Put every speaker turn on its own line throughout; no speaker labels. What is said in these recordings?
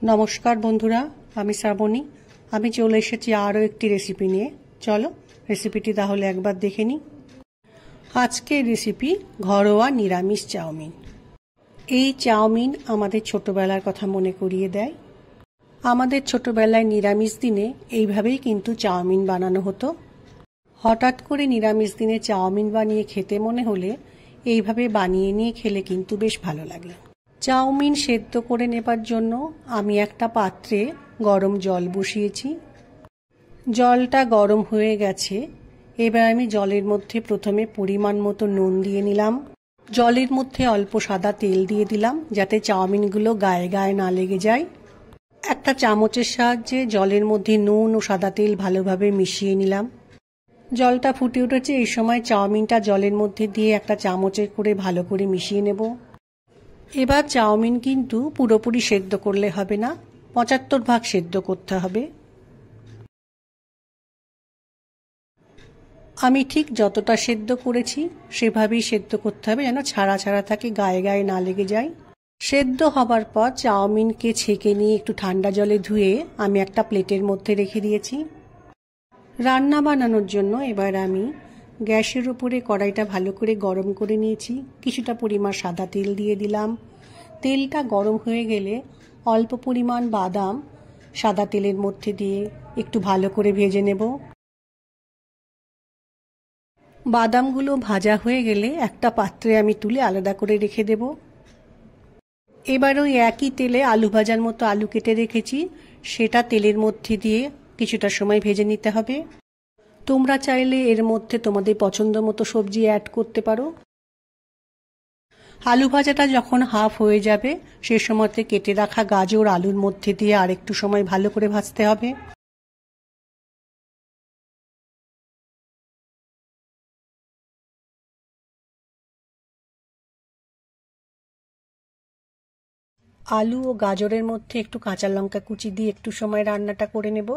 নমস্কার বন্ধুরা, আমি শ্রাবণী। আমি চলে এসেছি আরও একটি রেসিপি নিয়ে। চলো রেসিপিটি তাহলে একবার দেখে নিই। আজকের রেসিপি ঘরোয়া নিরামিষ চাউমিন। এই চাউমিন আমাদের ছোটবেলার কথা মনে করিয়ে দেয়। আমাদের ছোটবেলায় নিরামিষ দিনে এইভাবেই কিন্তু চাউমিন বানানো হতো। হঠাৎ করে নিরামিষ দিনে চাউমিন বানিয়ে খেতে মনে হলে এইভাবে বানিয়ে নিয়ে খেলে কিন্তু বেশ ভালো লাগে। চাউমিন সেদ্ধ করে নেবার জন্য আমি একটা পাত্রে গরম জল বসিয়েছি। জলটা গরম হয়ে গেছে। এবার আমি জলের মধ্যে প্রথমে পরিমাণ মতো নুন দিয়ে নিলাম। জলের মধ্যে অল্প সাদা তেল দিয়ে দিলাম, যাতে চাউমিনগুলো গায়ে গায়ে না লেগে যায়। একটা চামচের সাহায্যে জলের মধ্যে নুন ও সাদা তেল ভালোভাবে মিশিয়ে নিলাম। জলটা ফুটে উঠেছে। এই সময় চাউমিনটা জলের মধ্যে দিয়ে একটা চামচে করে ভালো করে মিশিয়ে নেব। এবার চাউমিন কিন্তু পুরোপুরি সেদ্ধ করলে হবে না, 75 ভাগ সেদ্ধ করতে হবে। আমি ঠিক যতটা সেদ্ধ করেছি সেভাবেই সেদ্ধ করতে হবে, যেন ছাড়া ছাড়া থাকে, গায়ে গায়ে না লেগে যায়। সেদ্ধ হবার পর চাউমিনকে ছেঁকে নিয়ে একটু ঠান্ডা জলে ধুয়ে আমি একটা প্লেটের মধ্যে রেখে দিয়েছি। রান্না বানানোর জন্য এবার আমি গ্যাসের উপরে কড়াইটা ভালো করে গরম করে নিয়েছি। কিছুটা পরিমাণ সাদা তেল দিয়ে দিলাম। তেলটা গরম হয়ে গেলে অল্প পরিমাণ বাদাম সাদা তেলের মধ্যে দিয়ে একটু ভালো করে ভেজে নেব। বাদামগুলো ভাজা হয়ে গেলে একটা পাত্রে আমি তুলে আলাদা করে রেখে দেব। এবার ওই একই তেলে আলু ভাজার মতো আলু কেটে রেখেছি, সেটা তেলের মধ্যে দিয়ে কিছুটা সময় ভেজে নিতে হবে। তোমরা চাইলে এর মধ্যে তোমাদের পছন্দ মতো সবজি অ্যাড করতে পারো। আলু ভাজাটা যখন হাফ হয়ে যাবে সে সময়তে কেটে রাখা গাজর আলুর মধ্যে দিয়ে আরেকটু সময় ভালো করে ভাজতে হবে। আলু ও গাজরের মধ্যে একটু কাঁচা লঙ্কা কুচি দিয়ে একটু সময় রান্নাটা করে নেব।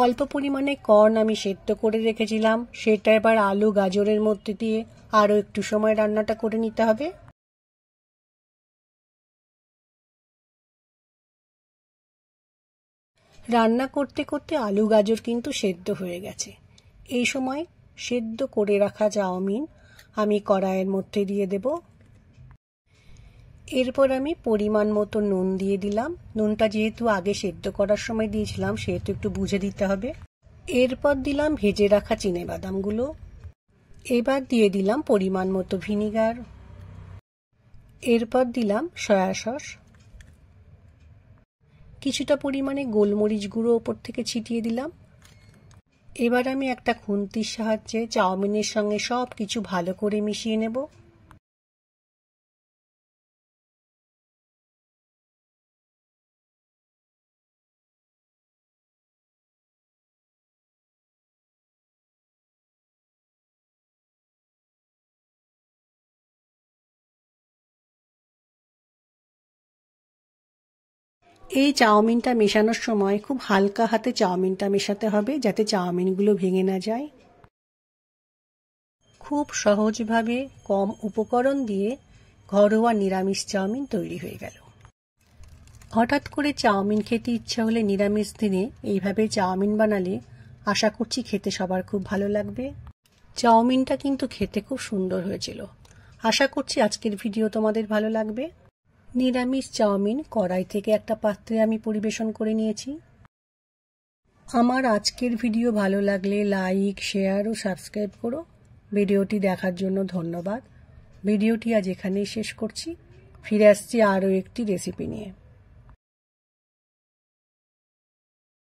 অল্প পরিমাণে কর্ন আমি সেদ্ধ করে রেখেছিলাম, সেটা এবার আলু গাজরের মধ্যে দিয়ে আরও একটু সময় রান্নাটা করে নিতে হবে। রান্না করতে করতে আলু গাজর কিন্তু সেদ্ধ হয়ে গেছে। এই সময় সেদ্ধ করে রাখা চাউমিন আমি কড়াইয়ের মধ্যে দিয়ে দেব। এরপর আমি পরিমাণ মতো নুন দিয়ে দিলাম। নুনটা যেহেতু আগে সেদ্ধ করার সময় দিয়েছিলাম সেহেতু একটু বুঝে দিতে হবে। এরপর দিলাম ভেজে রাখা চিনেবাদামগুলো। এবার দিয়ে দিলাম পরিমাণ মতো ভিনিগার। এরপর দিলাম সয়া সস। কিছুটা পরিমাণে গোলমরিচ গুঁড়ো ওপর থেকে ছিটিয়ে দিলাম। এবার আমি একটা খুন্তির সাহায্যে চাউমিনের সঙ্গে সব কিছু ভালো করে মিশিয়ে নেব। এই চাউমিনটা মেশানোর সময় খুব হালকা হাতে চাউমিনটা মেশাতে হবে, যাতে চাউমিনগুলো ভেঙে না যায়। খুব সহজভাবে কম উপকরণ দিয়ে ঘরোয়া নিরামিষ চাউমিন তৈরি হয়ে গেল। হঠাৎ করে চাউমিন খেতে ইচ্ছা হলে নিরামিষ দিনে এইভাবে চাউমিন বানালে আশা করছি খেতে সবার খুব ভালো লাগবে। চাউমিনটা কিন্তু খেতে খুব সুন্দর হয়েছিল। আশা করছি আজকের ভিডিও তোমাদের ভালো লাগবে। নিরামিষ চাউমিন কড়াই থেকে একটা পাত্রে আমি পরিবেশন করে নিয়েছি। আমার আজকের ভিডিও ভালো লাগলে লাইক, শেয়ার ও সাবস্ক্রাইব করো। ভিডিওটি দেখার জন্য ধন্যবাদ। ভিডিওটি আজ এখানেই শেষ করছি। ফিরে আসছি আরও একটি রেসিপি নিয়ে।